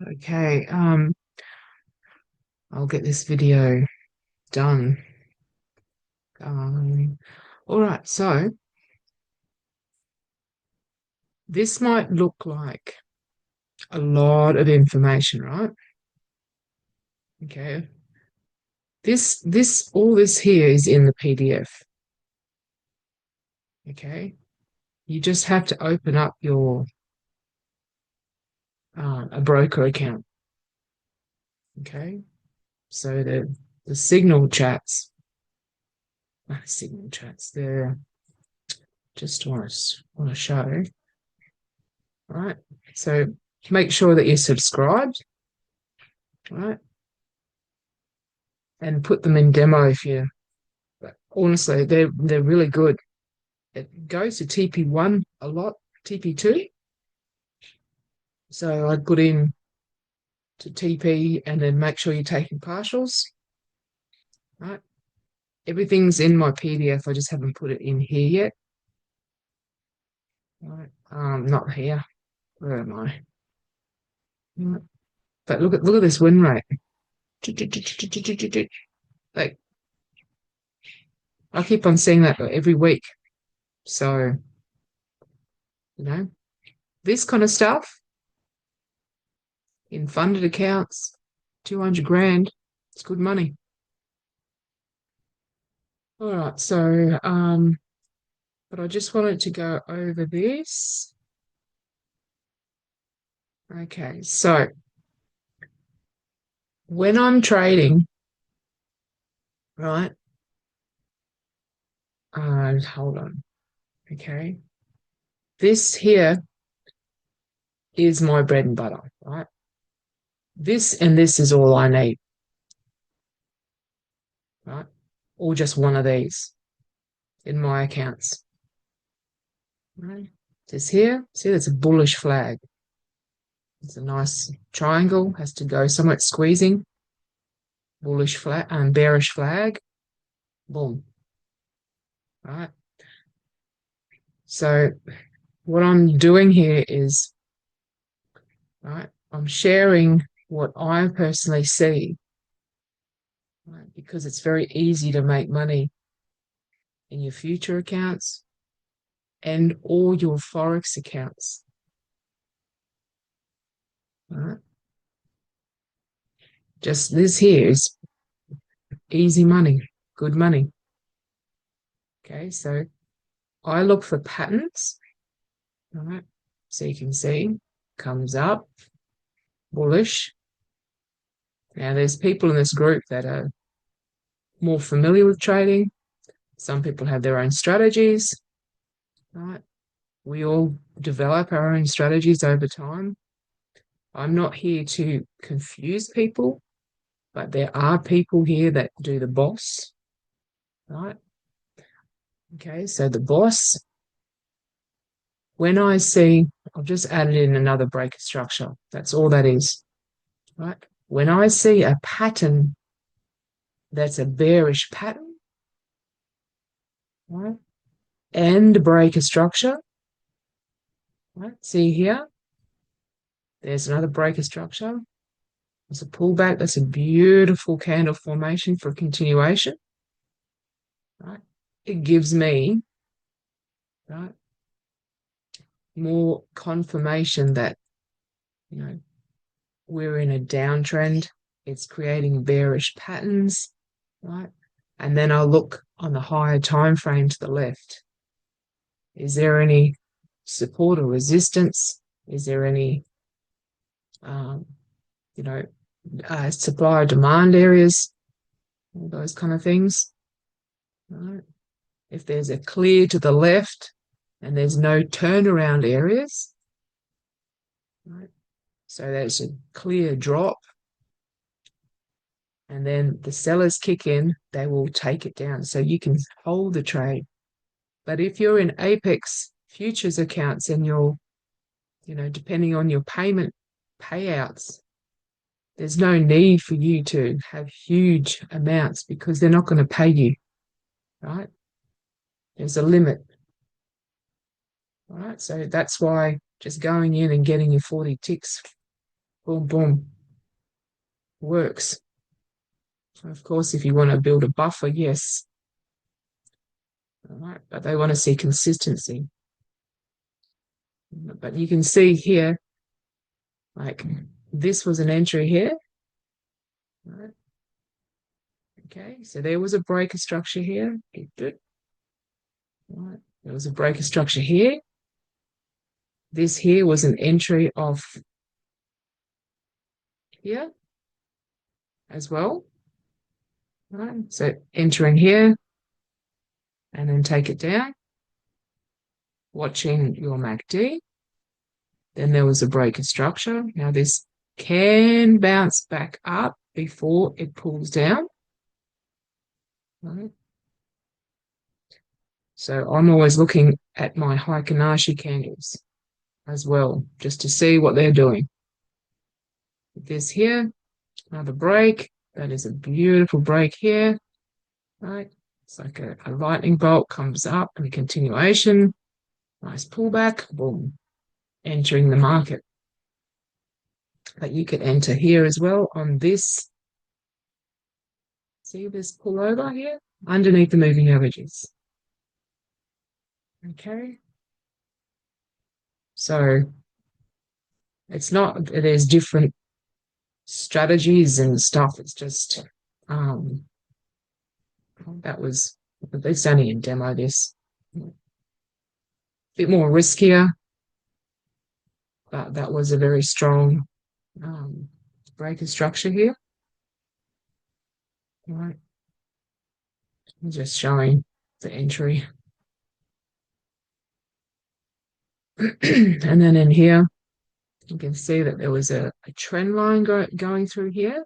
Okay, I'll get this video done. All right, so this might look like a lot of information, right? Okay. All this here is in the PDF. Okay. You just have to open up your a broker account. Okay. So the signal chats, they're just want to show, right? So make sure that you're subscribed, right? And put them in demo if you. But honestly, they're really good. It goes to TP1 a lot, TP2. So I'd put in to TP and then make sure you're taking partials, right? Everything's in my PDF. I just haven't put it in here yet. Right. Not here. Where am I? Right. But look at this win rate. Like I keep on seeing that every week. So, you know, this kind of stuff in funded accounts, 200 grand, it's good money. All right, so but I just wanted to go over this. Okay, so when I'm trading, right? Hold on. Okay. This here is my bread and butter, right? This and this is all I need, right? Or just one of these in my accounts. Right? This here, see, that's a bullish flag. It's a nice triangle, has to go somewhere squeezing. Bullish flag and bearish flag. Boom. Right. So what I'm doing here is, right, I'm sharing what I personally see, right, because it's very easy to make money in your future accounts and all your Forex accounts. Right? Just this here is easy money, good money. Okay, so I look for patterns, right? So you can see comes up, bullish. Now there's people in this group that are more familiar with trading. Some people have their own strategies, right? We all develop our own strategies over time. I'm not here to confuse people, but there are people here that do the boss, right? Okay, so the boss, when I see, I've just added in another breaker structure. That's all that is, right? When I see a pattern that's a bearish pattern, right? And breaker structure, right? See here, there's another breaker structure. There's a pullback. That's a beautiful candle formation for continuation, right? It gives me, right, more confirmation that, we're in a downtrend. It's creating bearish patterns, right? And then I'll look on the higher time frame to the left. Is there any support or resistance? Is there any, um, you know, supply or demand areas? All those kind of things. Right? If there's a clear to the left and there's no turnaround areas, right? So there's a clear drop, and then the sellers kick in, they will take it down. So you can hold the trade. But if you're in Apex futures accounts and you're, depending on your payouts, there's no need for you to have huge amounts because they're not going to pay you, right? There's a limit, right? So that's why just going in and getting your 40 ticks boom, boom, works. Of course, if you want to build a buffer, yes. All right, but they want to see consistency. But you can see here, like this was an entry here. Right. Okay, so there was a breaker structure here. Right. There was a breaker structure here. This here was an entry of here as well. Right. So entering here and then take it down, watching your MACD. Then there was a breaker structure. Now this can bounce back up before it pulls down. Right. So I'm always looking at my Heikin Ashi candles as well, just to see what they're doing. This here, another break. That is a beautiful break here, right? It's like a lightning bolt comes up and a continuation. Nice pullback, boom, entering the market. But you could enter here as well on this. See this pullover here? Underneath the moving averages. Okay. So it's not, there's different strategies and stuff. It's just, that was, it's only in demo this. A bit more riskier, but that was a very strong breaker structure here. All right. I'm just showing the entry. And then in here, you can see that there was a trend line going through here,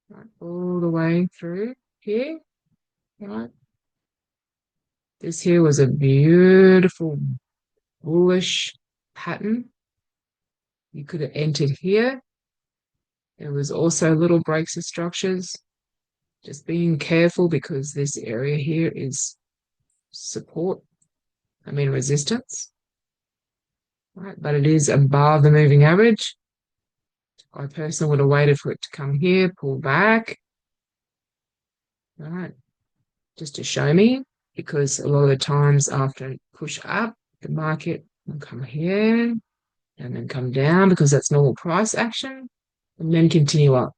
right, all the way through here, right? This here was a beautiful bullish pattern. You could have entered here. There was also little breaks of structures. Just being careful because this area here is resistance. Right, but it is above the moving average. I personally would have waited for it to come here, pull back. All right, just to show me, because a lot of the times after push up, the market will come here and then come down because that's normal price action and then continue up.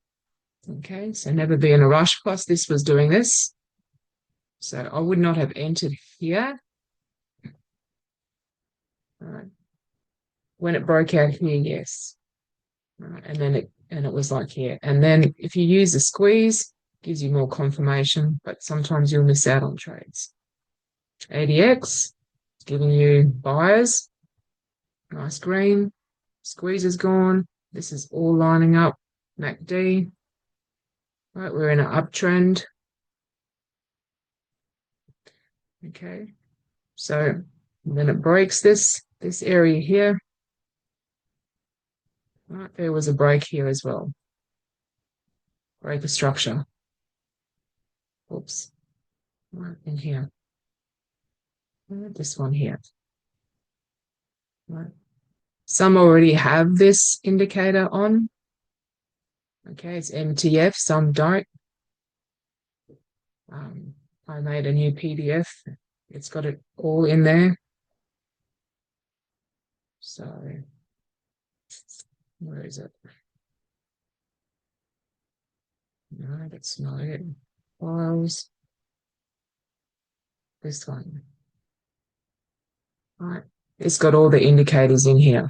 Okay, so never be in a rush. Plus, this was doing this. So I would not have entered here. All right. When it broke out here, yes. Right. And then it was like here. And then if you use a squeeze, gives you more confirmation, but sometimes you'll miss out on trades. ADX, giving you buyers. Nice green. Squeeze is gone. This is all lining up. MACD. Right, we're in an uptrend. Okay. So then it breaks this area here. Right, there was a break here as well. Break of structure. Oops. Right in here. This one here. Right. Some already have this indicator on. Okay, it's MTF, some don't. I made a new PDF. It's got it all in there. So, where is it? No, that's not it. Files. This one. All right. It's got all the indicators in here.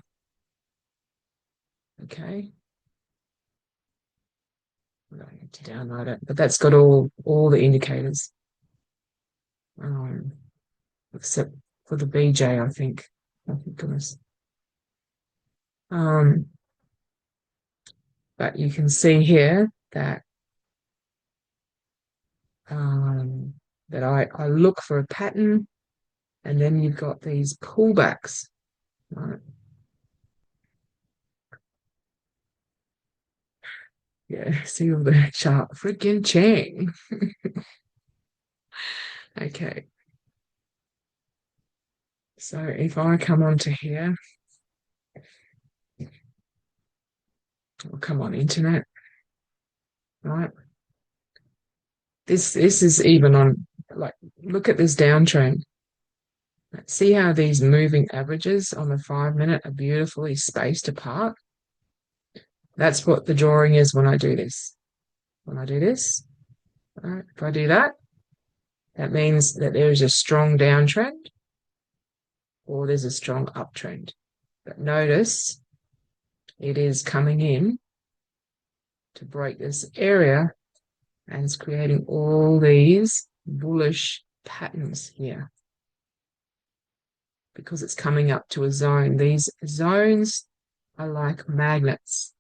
Okay. I'm going to download it, but that's got all the indicators. Except for the BJ, I think. Oh, goodness. But you can see here that that I look for a pattern, and then you've got these pullbacks, right? Yeah, see all the chart, freaking Chang. Okay. So if I come onto here, come on, internet. Right. This is even on, like, look at this downtrend. See how these moving averages on the 5 minute are beautifully spaced apart? That's what the drawing is when I do this. When I do this, right, if I do that, that means that there is a strong downtrend or there's a strong uptrend. But notice it is coming in to break this area and it's creating all these bullish patterns here because it's coming up to a zone. These zones are like magnets,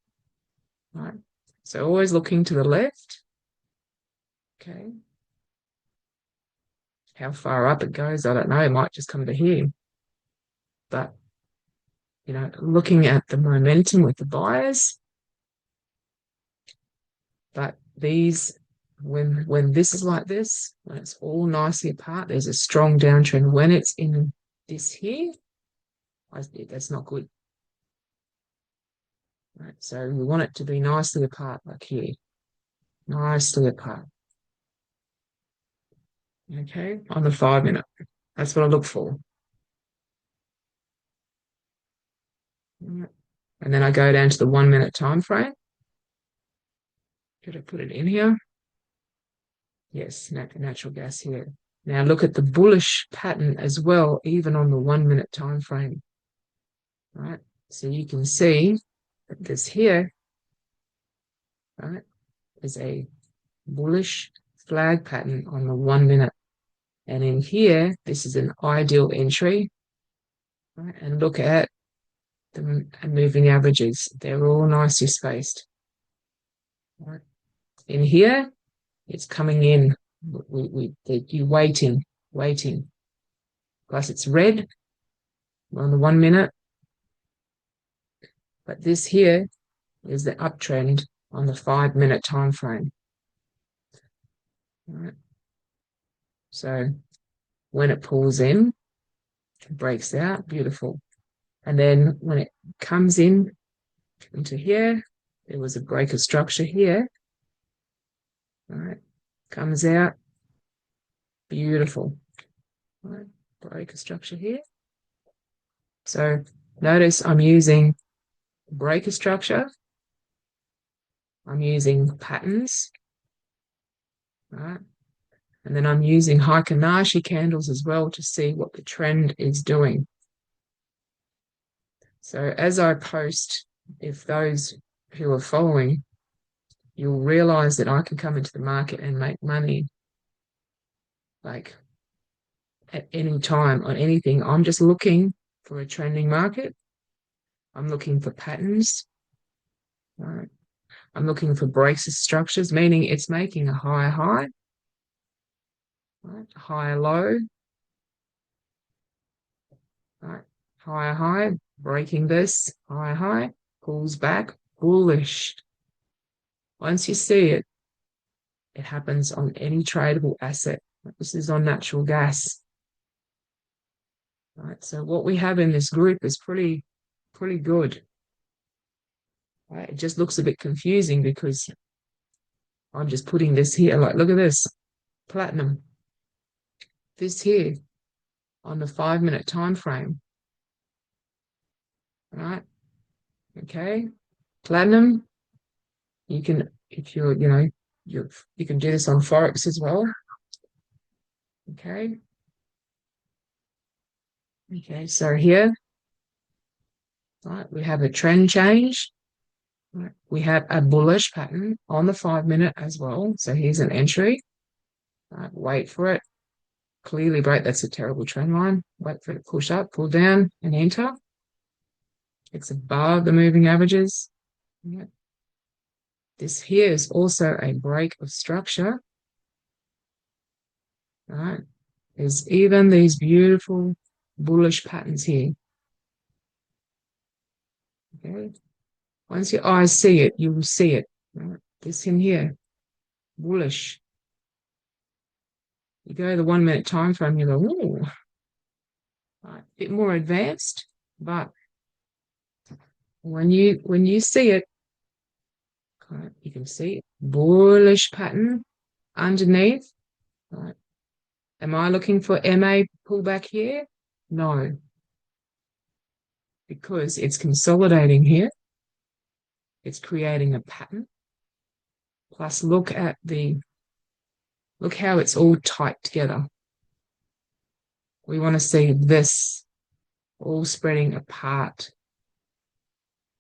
right? So always looking to the left. Okay. How far up it goes, I don't know. It might just come to here. But, you know, looking at the momentum with the buyers. But these, when this is like this, when it's all nicely apart, there's a strong downtrend. When it's in this here, that's not good. Right, so we want it to be nicely apart, like here. Nicely apart. Okay, on the 5 minute. That's what I look for. And then I go down to the 1 minute time frame. Did I put it in here? Yes, natural gas here. Now look at the bullish pattern as well, even on the 1 minute time frame. Right, so you can see that this here, right, is a bullish flag pattern on the 1 minute. And in here, this is an ideal entry. Right, and look at the moving averages. They're all nicely spaced. Right. In here, it's coming in. You're waiting. Plus it's red on the 1 minute. But this here is the uptrend on the 5 minute time frame. All right. So when it pulls in, it breaks out, beautiful. And then when it comes in into here, there was a break of structure here. All right, comes out, beautiful. All right, break of structure here. So notice I'm using break of structure. I'm using patterns. All right. And then I'm using Heikin-Ashi candles as well to see what the trend is doing. So as I post, if those who are following, you'll realize that I can come into the market and make money like at any time on anything. I'm just looking for a trending market. I'm looking for patterns. All right. I'm looking for breaks of structures, meaning it's making a higher high, right? Higher low, right? Higher high, breaking this, higher high, pulls back, bullish. Once you see it, it happens on any tradable asset. This is on natural gas. Right. So what we have in this group is pretty good. Right? It just looks a bit confusing because I'm just putting this here. Like, look at this. Platinum. This here on the 5 minute time frame. Right? Okay. Platinum. You can, if you're, you can do this on Forex as well. Okay. Okay, so here, right, we have a trend change. Right, we have a bullish pattern on the 5 minute as well. So here's an entry. Right, wait for it. Clearly break. That's a terrible trend line. Wait for it to push up, pull down, and enter. It's above the moving averages. Yeah. This here is also a break of structure. Right. There's even these beautiful bullish patterns here. Okay. Once your eyes see it, you will see it. Right? This in here, bullish. You go to the 1 minute time frame, you go, ooh, right, a bit more advanced, but when you see it, Okay, you can see bullish pattern underneath. Right. Am I looking for MA pullback here? No, because it's consolidating here. It's creating a pattern. Plus, look how it's all tight together. We want to see this all spreading apart,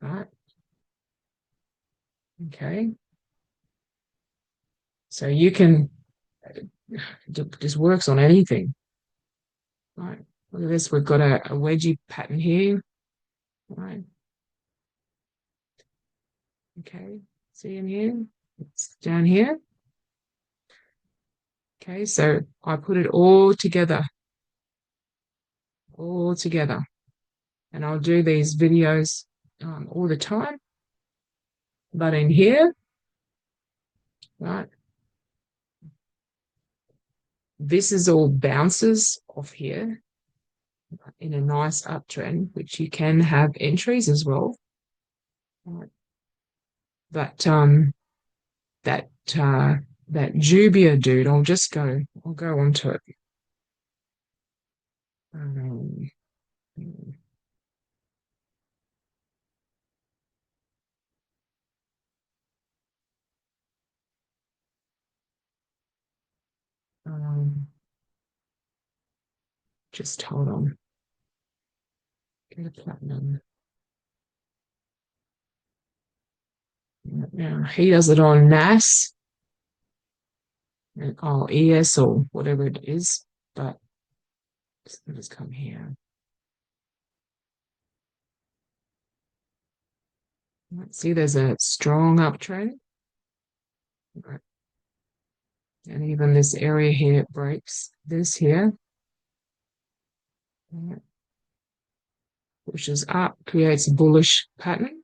right? Okay. So you can, just works on anything, right? Look at this. We've got a wedgie pattern here, right? Okay. See in here? It's down here. Okay. So I put it all together, and I'll do these videos all the time. But in here, right, this is all bounces off here in a nice uptrend, which you can have entries as well. Right. But that Jubia dude, I'll go on to it. Um, um, just hold on. Get a platinum. Now he does it on NAS and ES or whatever it is, but let's come here. Let's see, there's a strong uptrend. Right. And even this area here it breaks this here. Right. Pushes up, creates a bullish pattern.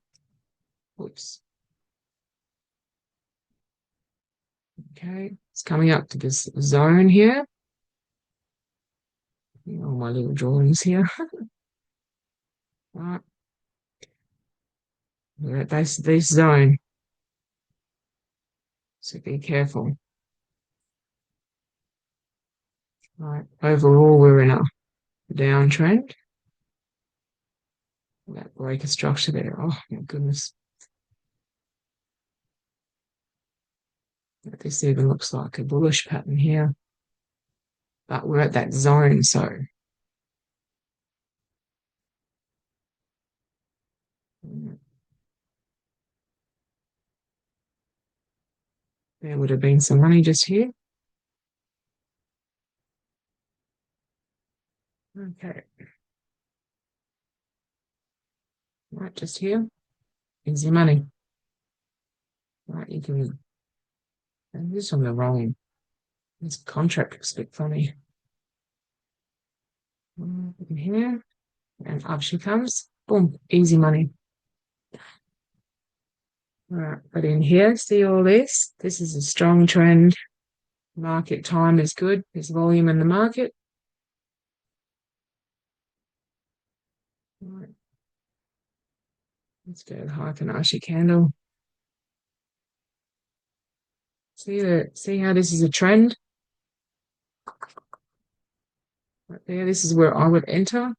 Oops. Okay, it's coming up to this zone here. All my little drawings here. Right. We're at this zone. So be careful. Right. Overall, we're in a downtrend. That breaker structure there. Oh my goodness. This even looks like a bullish pattern here. But we're at that zone, so there would have been some money just here. Okay. Right, just here. Easy money. Right, you can. And this on the wrong. This contract looks a bit funny. In here, and up she comes. Boom, easy money. Right, but in here, see all this? This is a strong trend. Market time is good. There's volume in the market. Right. Let's go to the Fibonacci candle. See how this is a trend? Right there, this is where I would enter.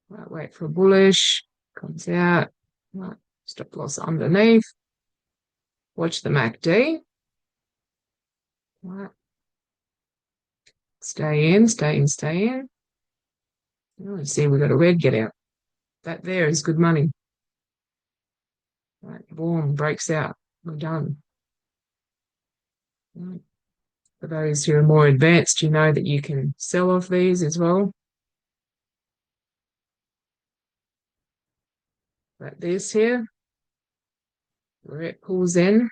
Right, wait for a bullish. Comes out. Right, stop loss underneath. Watch the MACD. Right. Stay in, stay in, stay in. Oh, see, we got a red get out. That there is good money. Right, boom, breaks out. We're done. Right. For those who are more advanced, you know that you can sell off these as well. Like this here, where it pulls in.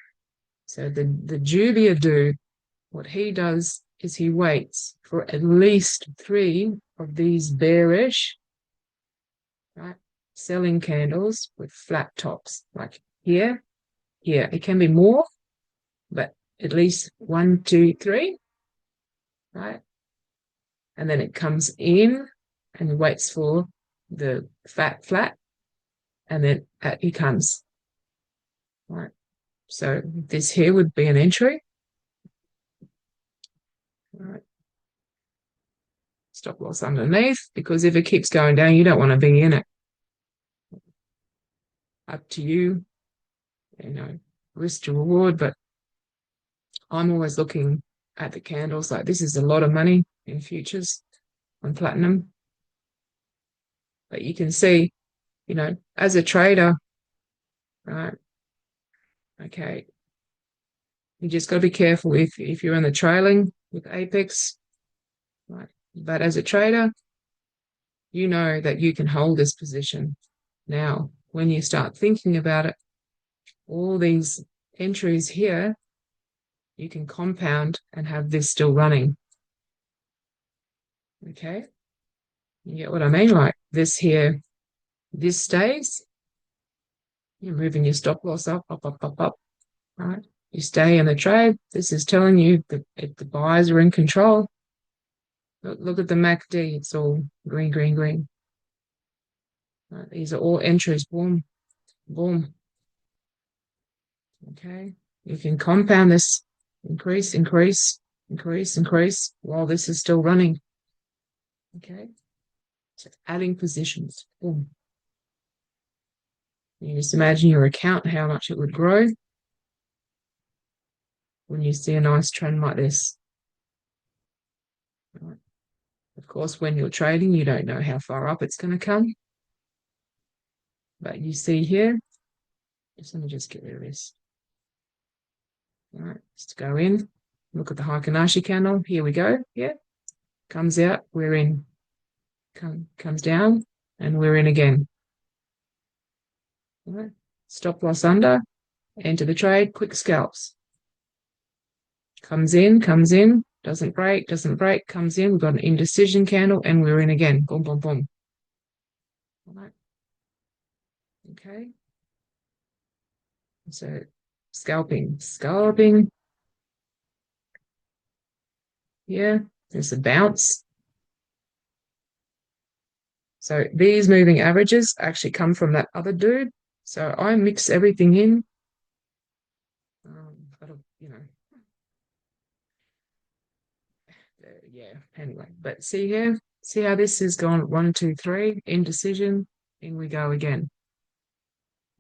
So the Jubia dude, what he does is he waits for at least 3 of these bearish, right, selling candles with flat tops, like here, here. It can be more, but at least 1, 2, 3, right? And then it comes in and waits for the fat flat, and then he comes. Right. So this here would be an entry. All right. Stop loss underneath, because if it keeps going down, you don't want to be in it. Up to you, risk to reward, but I'm always looking at the candles like this is a lot of money in futures on platinum. But you can see, as a trader, right? Okay. You just got to be careful if you're in the trailing with Apex, right? But as a trader, you know that you can hold this position. Now, when you start thinking about it, all these entries here, you can compound and have this still running. Okay? You get what I mean? Like this here, this stays. You're moving your stop loss up, up, up, up, up. Right? You stay in the trade. This is telling you that the buyers are in control. Look at the MACD. It's all green, green, green. Right? These are all entries. Boom, boom. Okay. You can compound this, increase, increase, increase, increase, while this is still running. Okay. So adding positions. Boom. You just imagine your account, how much it would grow when you see a nice trend like this. Right. Of course, when you're trading, you don't know how far up it's going to come. But you see here, let me just get rid of this. All right, just go in, look at the Heikin-Ashi candle. Here we go. Yeah, comes out, we're in. Comes down, and we're in again. All right, stop loss under, enter the trade, quick scalps. Comes in, doesn't break, comes in. We've got an indecision candle, and we're in again. Boom, boom, boom. All right. Okay. So scalping. Yeah, there's a bounce. So these moving averages actually come from that other dude. So I mix everything in. But, yeah, anyway. But see here, see how this has gone 1, 2, 3, indecision, in we go again.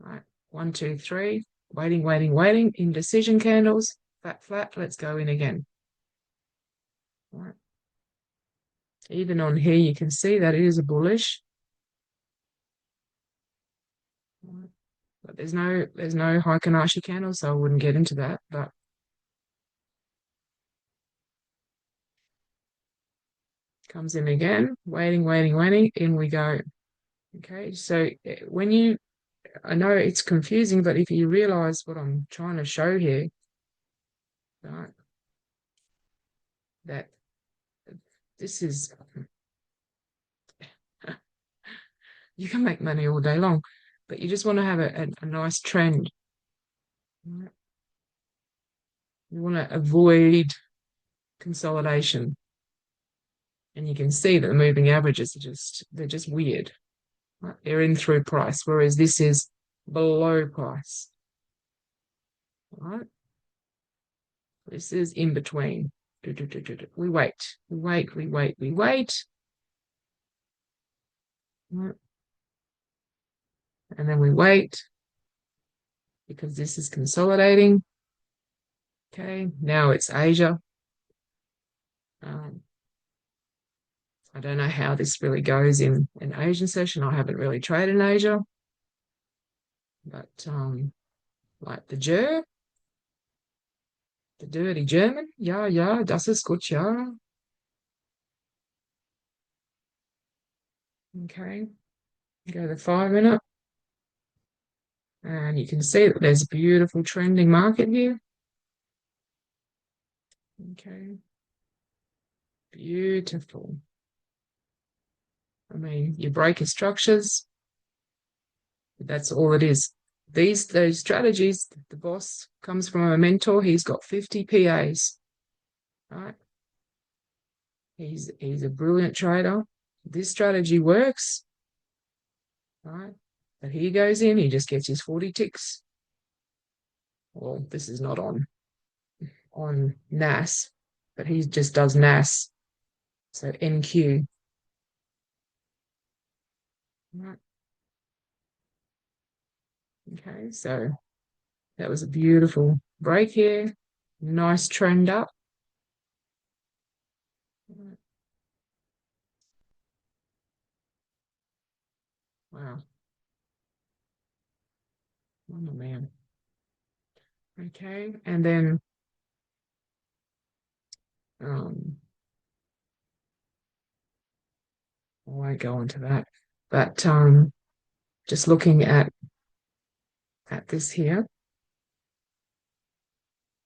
Right, 1, 2, 3, waiting, indecision candles, flat, let's go in again. Right. Even on here, you can see that it is a bullish. Right. But there's no Heikin-Ashi candle, so I wouldn't get into that. But comes in again, waiting, in we go. Okay, so I know it's confusing, but if you realize what I'm trying to show here, right, that this is, you can make money all day long, but you just want to have a nice trend. Right? You want to avoid consolidation. And you can see that the moving averages they're just weird. Right? They're in through price, whereas this is below price. Right? This is in between. We wait. Right? And then we wait because this is consolidating. Okay, now it's Asia. I don't know how this really goes in an Asian session. I haven't really traded in Asia, but like the dirty German, ja, das ist gut, ja. Okay, go to the 5-minute, and you can see that there's a beautiful trending market here. Okay, beautiful. I mean, you break your structures. That's all it is. Those strategies, the boss comes from a mentor. He's got 50 PAs, right? He's a brilliant trader. This strategy works, right? But he goes in, he just gets his 40 ticks. Well, this is not on NAS, but he just does NAS. So NQ. Right. Okay, so that was a beautiful break here. Nice trend up. Wow. Oh man. Okay, and then um I won't go into that. But just looking at this here,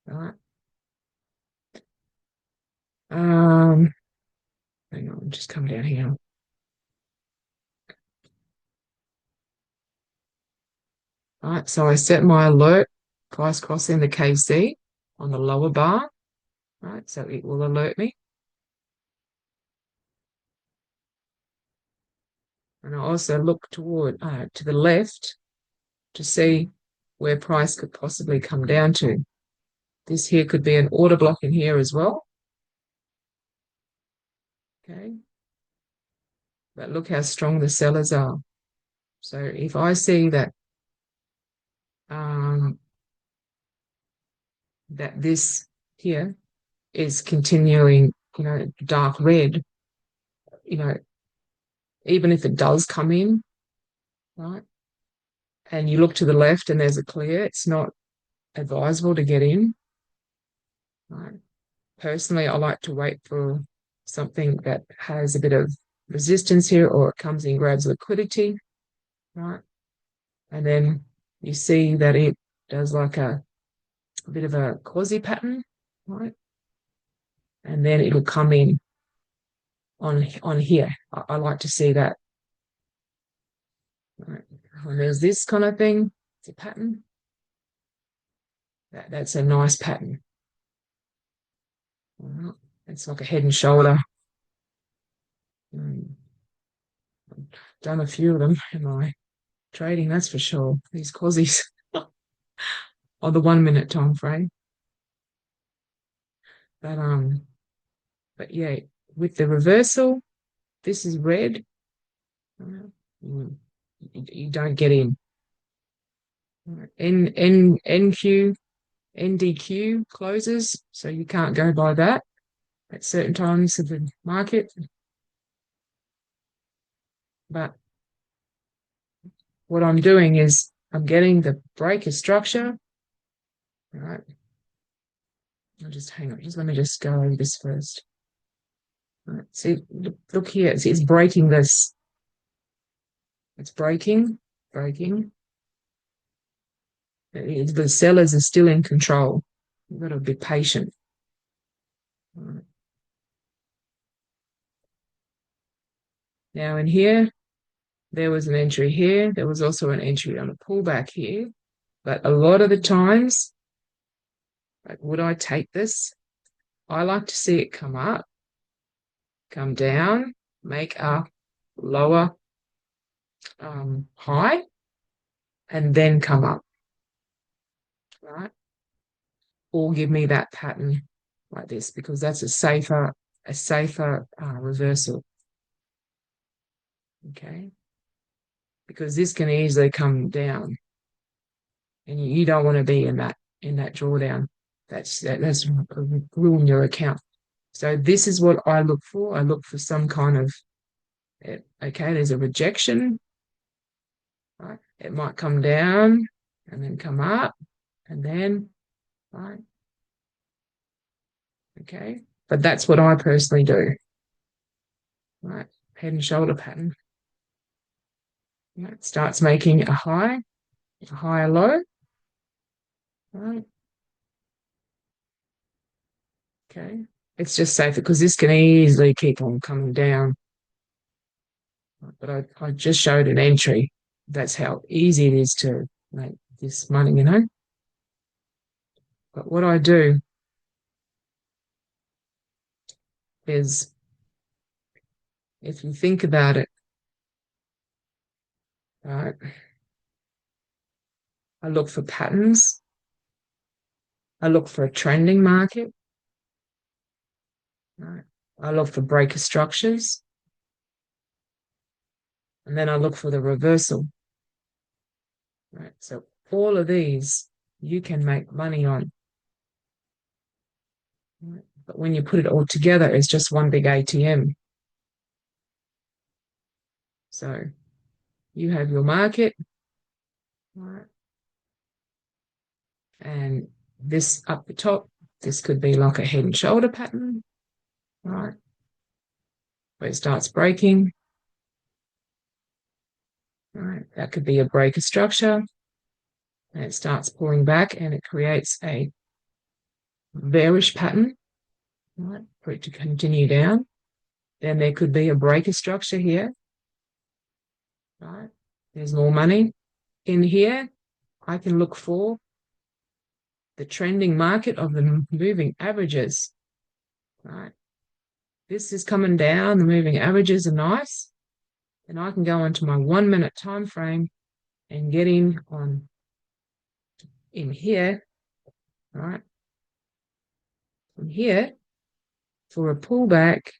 right? Um, hang on, just come down here. All right, so I set my alert price crossing the KC on the lower bar, right? So it will alert me. And I also look toward to the left to see where price could possibly come down to. This here could be an order block in here as well. Okay. But look how strong the sellers are. So if I see um, that this here is continuing, dark red, you know, even if it does come in, right, and you look to the left and there's a clear, it's not advisable to get in, right? Personally, I like to wait for something that has a bit of resistance here or it comes in, grabs liquidity, right? And then you see that it does like a bit of a quasi pattern, right? And then it'll come in on here. I like to see that. Right. When there's this kind of thing, it's a pattern. That's a nice pattern. Right. It's like a head and shoulder. Mm. I've done a few of them in my trading, that's for sure. These quasis on the 1 minute time frame. But yeah, with the reversal, this is red. You, you don't get in. NQ, NDQ closes, so you can't go by that at certain times of the market. But what I'm doing is I'm getting the breaker structure. All right. I'll just hang on. Just let me just go over this first. All right. See, look here. It's breaking this. It's breaking. The sellers are still in control. You've got to be patient. All right. Now in here, there was an entry here. There was also an entry on a pullback here. But a lot of the times, like, would I take this? I like to see it come up, come down, make a lower high, and then come up, right? Or give me that pattern like this because that's a safer reversal. Okay, because this can easily come down, and you don't want to be in that drawdown. That's ruin your account. So this is what I look for. I look for some kind of okay. There's a rejection. Right? It might come down and then come up and then right. Okay. But that's what I personally do. Right. Head and shoulder pattern. Right. It starts making a high, a higher low. Right. Okay. It's just safer because this can easily keep on coming down. But I just showed an entry. That's how easy it is to make this money. But what I do is if you think about it, right? I look for patterns. I look for a trending market. Right? I look for breaker structures. And then I look for the reversal. Right? So all of these you can make money on. Right? But when you put it all together, it's just one big ATM. So you have your market, right? And this up the top, this could be like a head and shoulder pattern, right? Where it starts breaking, right? That could be a breaker structure, and it starts pulling back and it creates a bearish pattern, right? For it to continue down. Then there could be a breaker structure here, right? There's more money. In here, I can look for the trending market of the moving averages, right? This is coming down, the moving averages are nice. And I can go into my 1 minute time frame and get in here, right? From here for a pullback,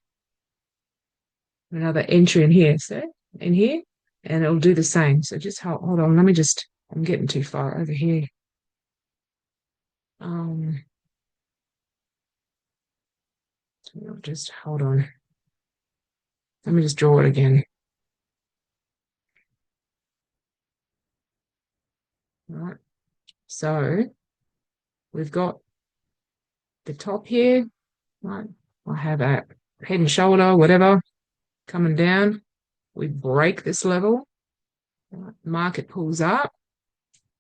another entry in here. So in here, and it'll do the same. So just hold on. I'm getting too far over here. Just hold on. Let me just draw it again. All right. So we've got the top here, right? I have a head and shoulder, whatever, coming down. We break this level. Right? Market pulls up.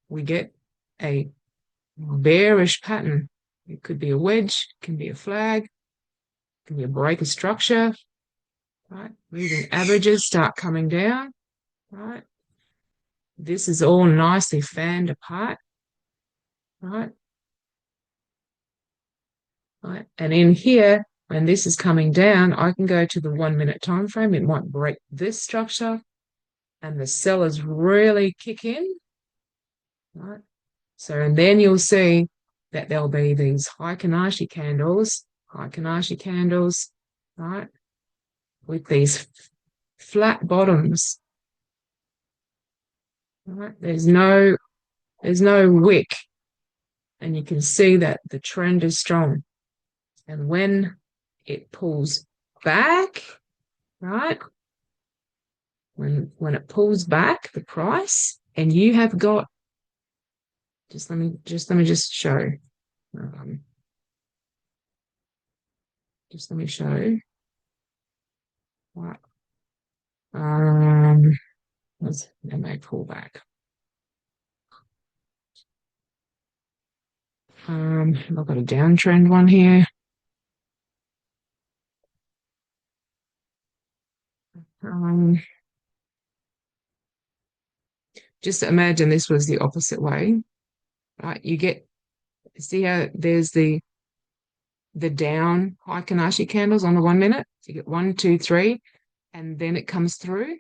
We get a bearish pattern. It could be a wedge, it can be a flag, it can be a breaker structure, right? Moving averages start coming down, right? This is all nicely fanned apart, right? Right. And in here, when this is coming down, I can go to the 1 minute time frame. It might break this structure and the sellers really kick in, right? So, and then you'll see that there'll be these Heikin-Ashi candles, right? With these flat bottoms, right? There's no wick, and you can see that the trend is strong. And when it pulls back, right? When it pulls back the price, and you have got let me just show. Just let me show. Right. It may pull back. I've got a downtrend one here. Just imagine this was the opposite way, right? See how there's the down Heikin-Ashi candles on the 1 minute. So you get 1, 2, 3, and then it comes through,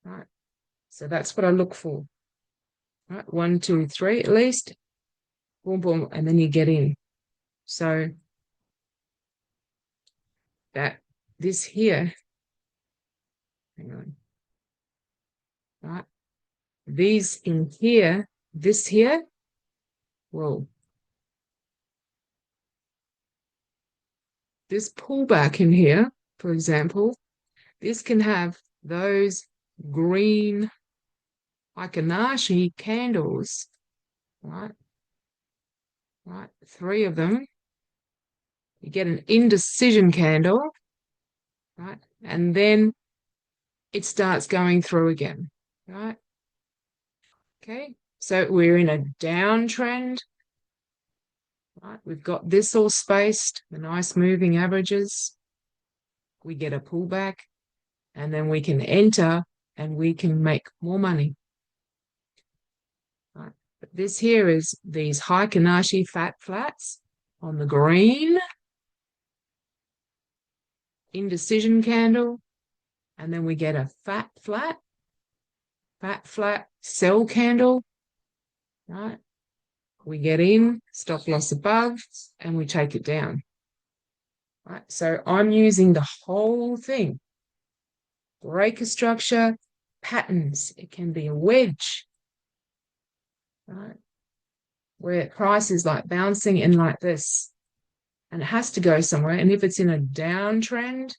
right? So that's what I look for, right? 1, 2, 3 at least, boom, boom, and then you get in. So that this here, hang on, right? These in here, this here, well, this pullback in here, for example, this can have those green Heikin-Ashi candles, right? Right, 3 of them. You get an indecision candle, right? And then it starts going through again, right? Okay, so we're in a downtrend, right? We've got this all spaced, the nice moving averages. We get a pullback, and then we can enter and we can make more money. Right? But this here is these Heikin-Ashi fat flats on the green, indecision candle, and then we get a fat flat sell candle, right? We get in, stop loss above, and we take it down. Right? So I'm using the whole thing. Breaker structure, patterns. It can be a wedge, right? Where price is like bouncing in like this. And it has to go somewhere. And if it's in a downtrend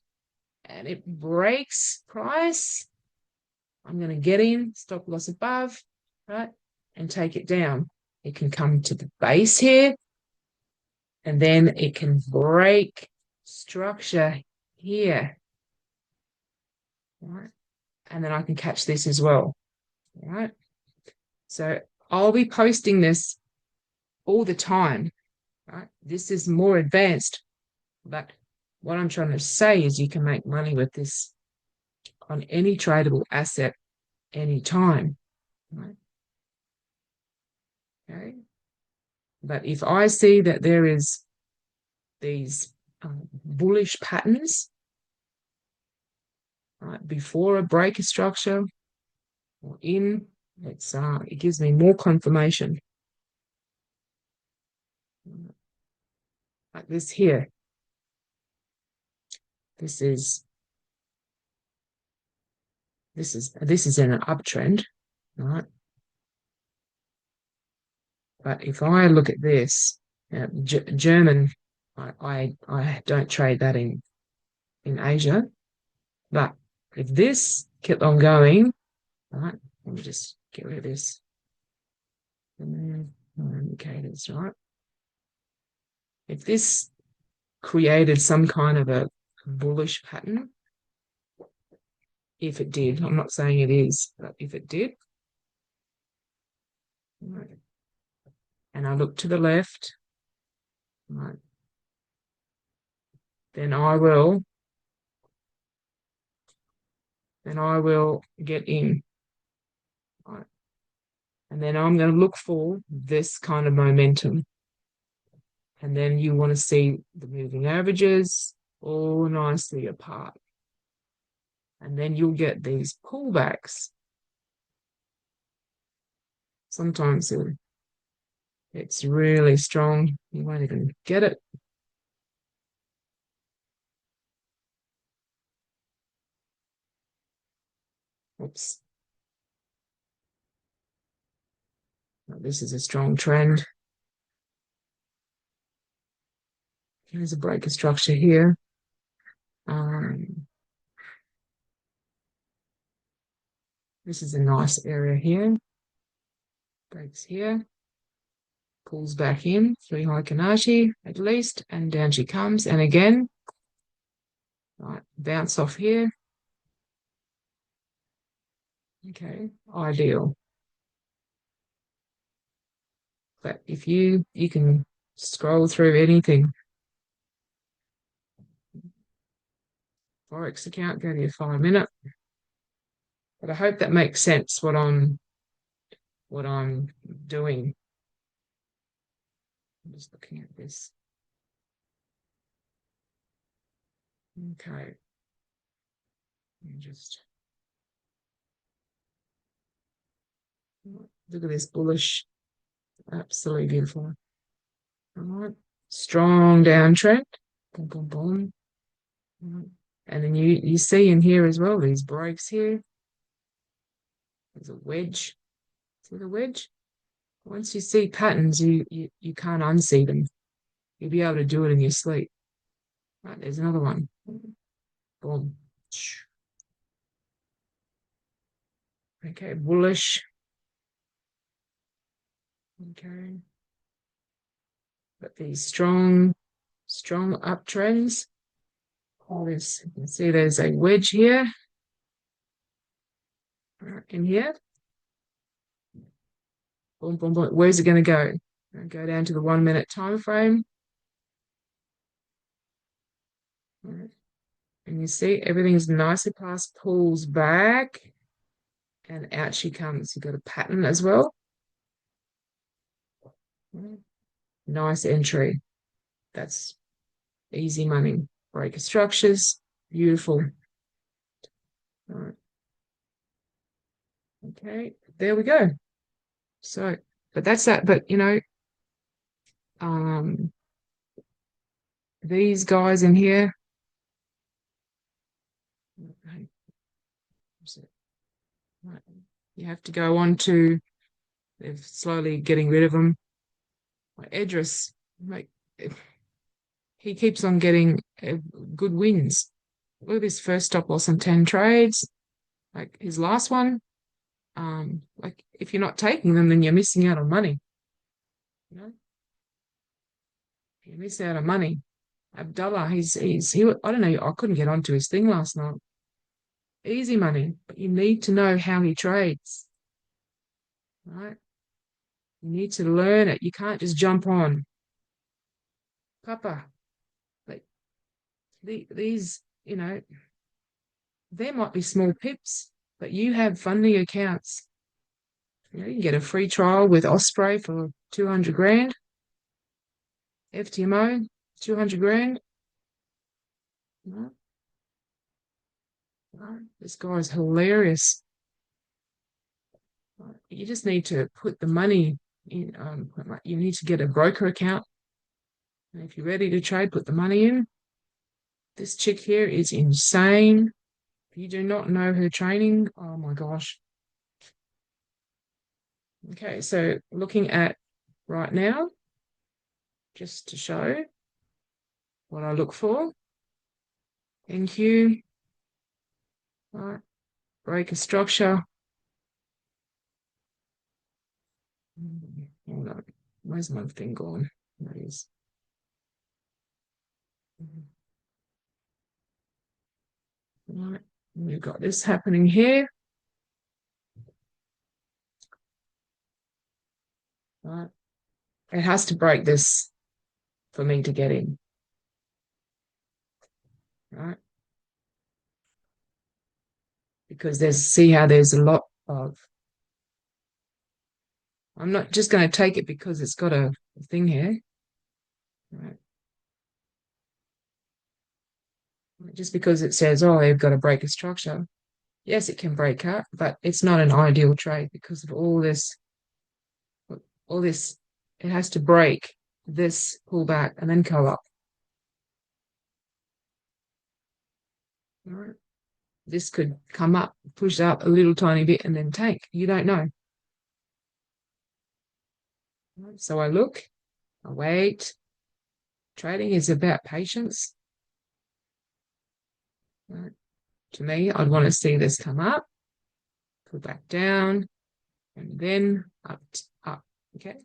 and it breaks price, I'm going to get in, stop loss above, right? And take it down. It can come to the base here, and then it can break structure here, right? And then I can catch this as well, right? So I'll be posting this all the time, right? This is more advanced, but what I'm trying to say is you can make money with this on any tradable asset anytime, right? Okay. But if I see that there is these bullish patterns, right, before a breaker structure or in, it gives me more confirmation. Like this here. This is in an uptrend, right? But if I look at this, German, I don't trade that in Asia. But if this kept on going, right? Let me just get rid of this. Indicators, right? If this created some kind of a bullish pattern, if it did, I'm not saying it is, but if it did, right, and I look to the left, right, then I will get in, right? And then I'm going to look for this kind of momentum. And then you want to see the moving averages all nicely apart. And then you'll get these pullbacks. Sometimes it's really strong. You won't even get it. Oops. This is a strong trend. Here's a breaker structure here. This is a nice area here. Breaks here. Pulls back in. 3 Heikinati at least. And down she comes. And again, right, bounce off here. Okay, ideal. But if you can scroll through anything. Forex account, go to your 5-minute. But I hope that makes sense what I'm doing. I'm just looking at this. Okay. Just look at this bullish. Absolutely beautiful. All right. Strong downtrend. Boom, boom, boom. Right. And then you see in here as well, these breaks here. There's a wedge. See the wedge? Once you see patterns, you can't unsee them. You'll be able to do it in your sleep. Right, there's another one. Boom. Okay, bullish. Okay. But these strong uptrends. You can see there's a wedge here. In here. Boom, boom, boom. Where's it going to go? Go down to the 1-minute time frame. And you see everything's nicely past, pulls back, and out she comes. You've got a pattern as well. Nice entry. That's easy money. Breaker structures, beautiful. All right. Okay, there we go. So But that's that. But um, these guys in here, you have to go on to, they're slowly getting rid of them. Like Edris, like he keeps on getting good wins. Look at his first stop loss on 10 trades. Like his last one, like if you're not taking them, then you're missing out on money. You know, you miss out on money. Abdullah, I don't know, I couldn't get onto his thing last night. Easy money, but you need to know how he trades, right? You need to learn it. You can't just jump on. Papa, like these, there might be small pips, but you have funding accounts. You can get a free trial with Osprey for 200 grand, FTMO, 200 grand. No, no, this guy is hilarious. You just need to put the money in. You need to get a broker account. And if you're ready to trade, put the money in. This chick here is insane. If you do not know her training, oh my gosh. Okay, so looking at right now, just to show what I look for. NQ, right, break a structure. Hold on, where's my thing gone? There it is. Right, we've got this happening here. Right, it has to break this for me to get in. Right, because see how there's a lot of. I'm not just going to take it because it's got a thing here. Right. Just because it says, oh, they've got to break a structure. Yes, it can break up, but it's not an ideal trade because of all this, it has to break this, pull back, and then go up. All right. This could come up, push up a little tiny bit, and then tank. You don't know. So I look, I wait. Trading is about patience. Right. To me, I'd want to see this come up, pull back down, and then up, up. Okay.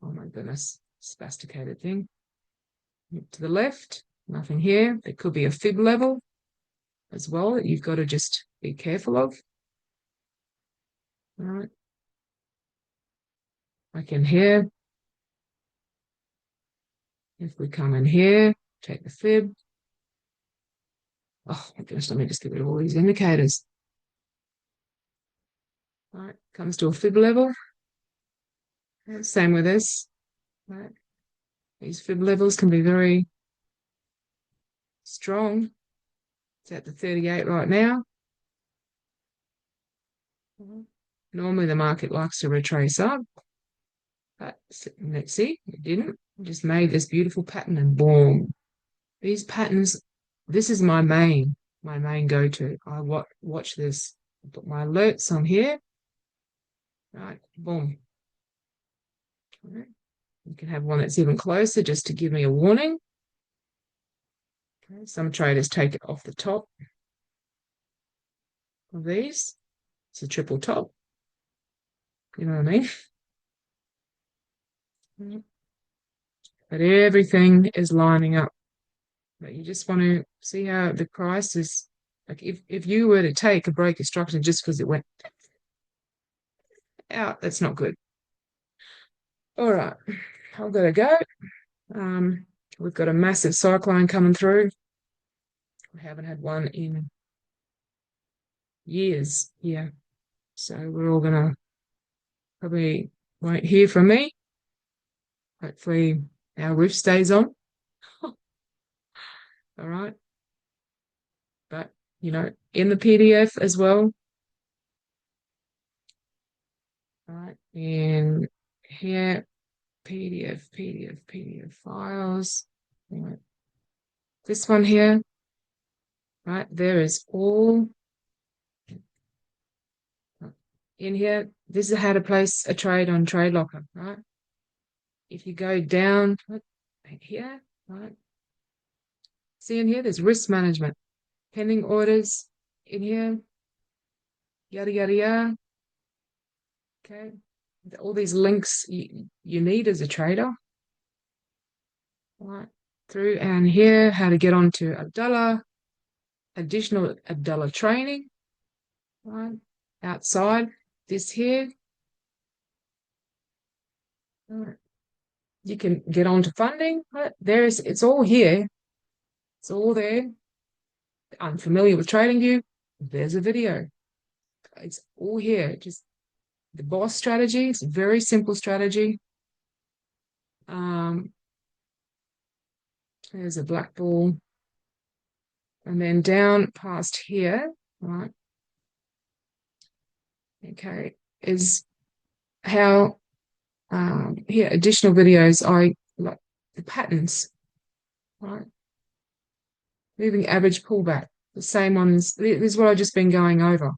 Oh my goodness, spasticated thing. To the left, nothing here. There could be a fib level as well that you've got to just be careful of. All right. Like in here, if we come in here, take the fib. Oh my goodness, let me just get rid of all these indicators. All right, comes to a fib level. Same with this. Right. These fib levels can be very strong. It's at the 38 right now. Normally the market likes to retrace up, but let's see, it didn't. It just made this beautiful pattern and boom. These patterns, this is my main go-to. I watch this. I put my alerts on here. Right, boom. Right. You can have one that's even closer just to give me a warning. Okay. Some traders take it off the top of these. It's a triple top. You know what I mean? But everything is lining up. But you just want to see how the price is. Like if you were to take a break instruction just because it went out, that's not good. All right, I've got to go. We've got a massive cyclone coming through. We haven't had one in years. Yeah. So we're all gonna probably won't hear from me. Hopefully our roof stays on. All right. But in the PDF as well. All right. In here, PDF files. Right. This one here, right, there is all in here. This is how to place a trade on TradeLocker, right? If you go down here, right, see in here, there's risk management, pending orders in here, yada, yada, yada. Okay. All these links you need as a trader, right? Through and here, how to get onto Abdallah, additional Abdallah training, right? Outside this here, right? You can get onto funding, right? It's all here. It's all there. Unfamiliar with TradingView? There's a video. It's all here. Just the boss strategy. It's a very simple strategy. There's a black ball. And then down past here, right? Okay, is how here additional videos. I like the patterns, right? Moving average pullback, the same ones. This is what I've just been going over.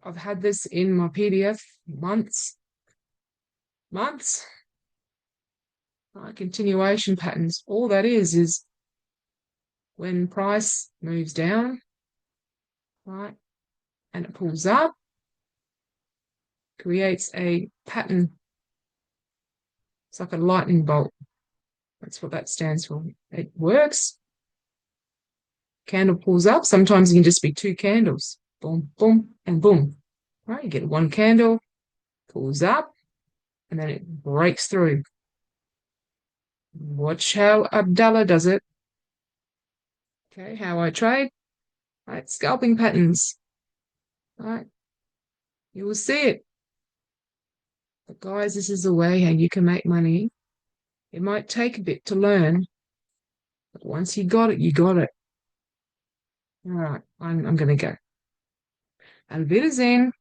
I've had this in my PDF months. Continuation patterns. All that is when price moves down, right, and it pulls up, creates a pattern. It's like a lightning bolt. That's what that stands for. It works. Candle pulls up. Sometimes it can just be two candles. Boom, boom, and boom. Right? You get one candle, pulls up, and then it breaks through. Watch how Abdallah does it. Okay, how I trade. Right, scalping patterns. Right. You will see it. But guys, this is the way how you can make money. It might take a bit to learn, but once you got it, you got it. All right, I'm going to go. Auf Wiedersehen.